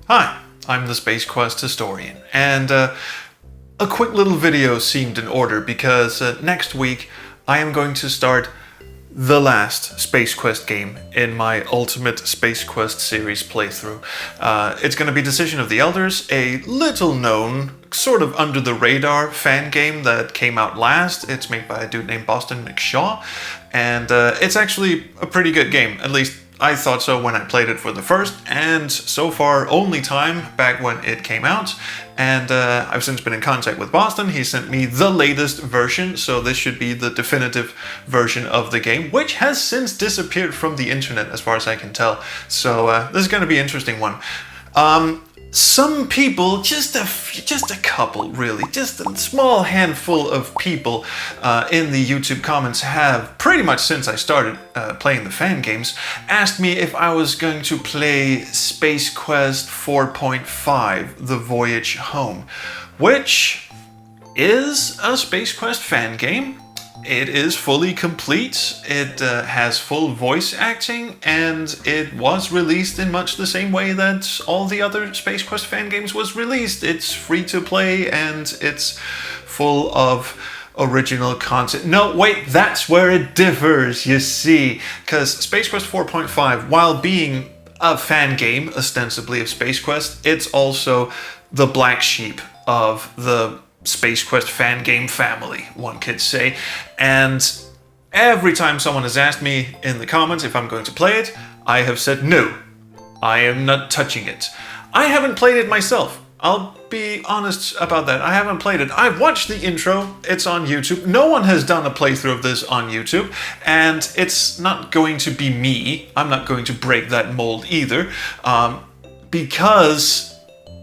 Hi, I'm the Space Quest historian, and a quick little video seemed in order because next week I am going to start the last Space Quest game in my Ultimate Space Quest series playthrough. It's going to be Decision of the Elders, a little known, sort of under the radar fan game that came out last. It's made by a dude named Boston McShaw, and it's actually a pretty good game, at least I thought so when I played it for the first and so far only time back when it came out. And I've since been in contact with Boston. He sent me the latest version, so this should be the definitive version of the game, which has since disappeared from the internet as far as I can tell. So this is going to be an interesting one. Some people, just a couple really, just a small handful of people in the YouTube comments have, pretty much since I started playing the fan games, asked me if I was going to play Space Quest 4.5, The Voyage Home, which is a Space Quest fan game. It is fully complete, it has full voice acting, and it was released in much the same way that all the other Space Quest fan games was released. It's free to play and it's full of original content. No, wait, that's where it differs, you see, because Space Quest 4.5, while being a fan game, ostensibly of Space Quest, it's also the black sheep of the Space Quest fan game family, one could say. And every time someone has asked me in the comments if I'm going to play it, I have said no, I am not touching it. I haven't played it myself. I'll be honest about that. I haven't played it. I've watched the intro. It's on YouTube. No one has done a playthrough of this on YouTube, and it's not going to be me. I'm not going to break that mold either, because...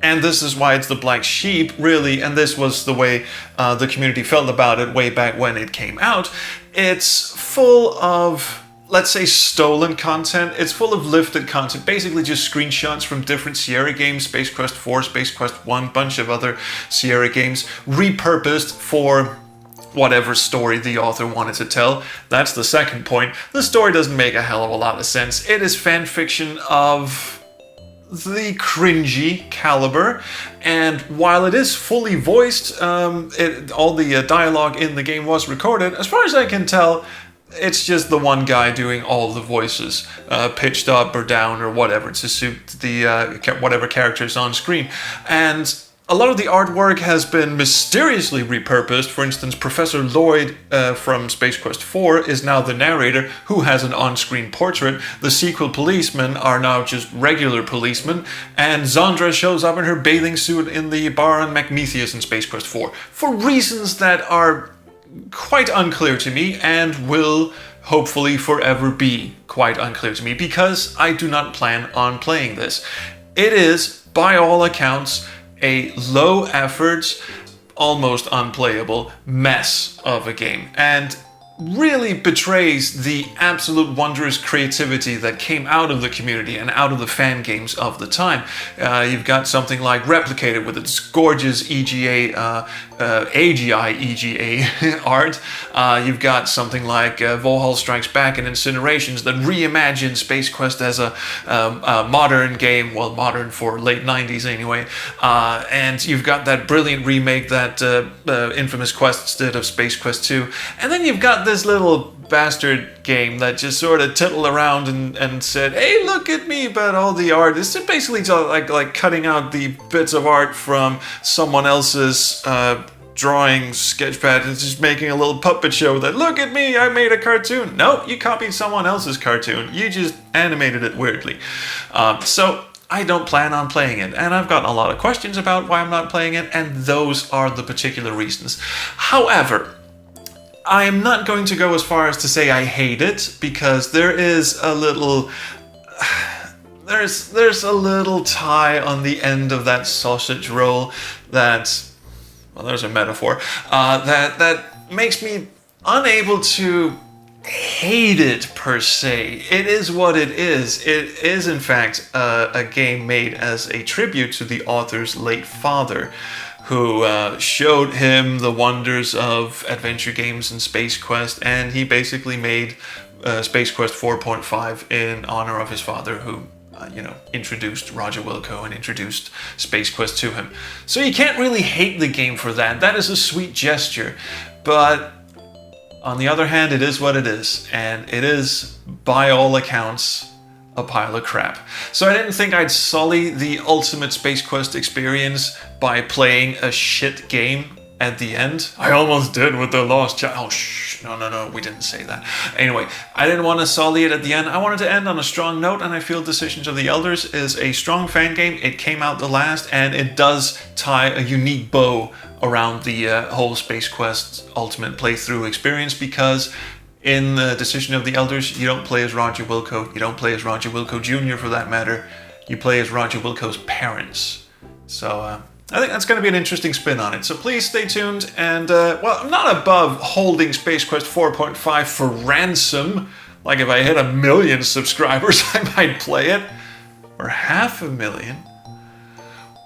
and this is why it's the black sheep, really, and this was the way the community felt about it way back when it came out. It's full of, let's say, stolen content. It's full of lifted content, basically just screenshots from different Sierra games, Space Quest 4, Space Quest 1, bunch of other Sierra games, repurposed for whatever story the author wanted to tell. That's the second point. The story doesn't make a hell of a lot of sense. It is fan fiction of the cringy caliber, and while it is fully voiced, all the dialogue in the game was recorded. As far as I can tell, it's just the one guy doing all the voices, pitched up or down or whatever to suit the whatever characters on screen. And a lot of the artwork has been mysteriously repurposed. For instance, Professor Lloyd from Space Quest 4 is now the narrator, who has an on-screen portrait. The sequel policemen are now just regular policemen, and Zandra shows up in her bathing suit in the bar on Macmethius in Space Quest 4, for reasons that are quite unclear to me, and will hopefully forever be quite unclear to me, because I do not plan on playing this. It is, by all accounts, a low-effort, almost unplayable mess of a game, and really betrays the absolute wondrous creativity that came out of the community and out of the fan games of the time. You've got something like Replicated with its gorgeous EGA, AGI EGA art. You've got something like Valhalla Strikes Back and Incinerations that reimagined Space Quest as a modern game, well, modern for late 90s anyway. And you've got that brilliant remake that Infamous Quests did of Space Quest 2. And then you've got this little bastard game that just sort of tittled around and said, hey, look at me, but all the art is basically like cutting out the bits of art from someone else's drawing sketchpad and just making a little puppet show that, look at me, I made a cartoon. No, you copied someone else's cartoon. You just animated it weirdly. So I don't plan on playing it, and I've gotten a lot of questions about why I'm not playing it, and those are the particular reasons. However, I am not going to go as far as to say I hate it, because there is a little... There's a little tie on the end of that sausage roll that... well, there's a metaphor. That makes me unable to hate it per se. It is what it is. It is, in fact, a game made as a tribute to the author's late father, who showed him the wonders of adventure games and Space Quest, and he basically made Space Quest 4.5 in honor of his father, who introduced Roger Wilco and introduced Space Quest to him. So you can't really hate the game for that. That is a sweet gesture. But on the other hand, it is what it is. And it is, by all accounts, a pile of crap. So I didn't think I'd sully the ultimate Space Quest experience by playing a shit game at the end. I almost did with the Lost Child. Oh, shh. No, we didn't say that. Anyway, I didn't want to sully it at the end. I wanted to end on a strong note, and I feel Decisions of the Elders is a strong fan game. It came out the last, and it does tie a unique bow around the whole Space Quest Ultimate playthrough experience, because in the Decision of the Elders, you don't play as Roger Wilco. You don't play as Roger Wilco Jr. for that matter. You play as Roger Wilco's parents. So, I think that's going to be an interesting spin on it. So please stay tuned. And, well, I'm not above holding Space Quest 4.5 for ransom. Like if I hit 1 million subscribers, I might play it. Or 500,000.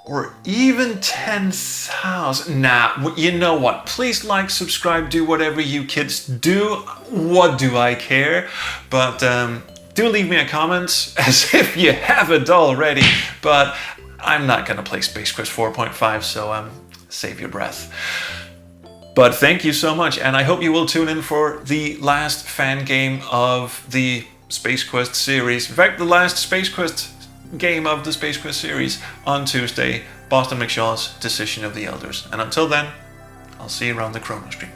Or even 10,000. Nah, you know what? Please like, subscribe, do whatever you kids do. What do I care? But do leave me a comment, as if you haven't already. But I'm not going to play Space Quest 4.5, so save your breath. But thank you so much, and I hope you will tune in for the last fan game of the Space Quest series. In fact, the last Space Quest game of the Space Quest series on Tuesday, Boston McShaw's Decision of the Elders. And until then, I'll see you around the Chrono Stream.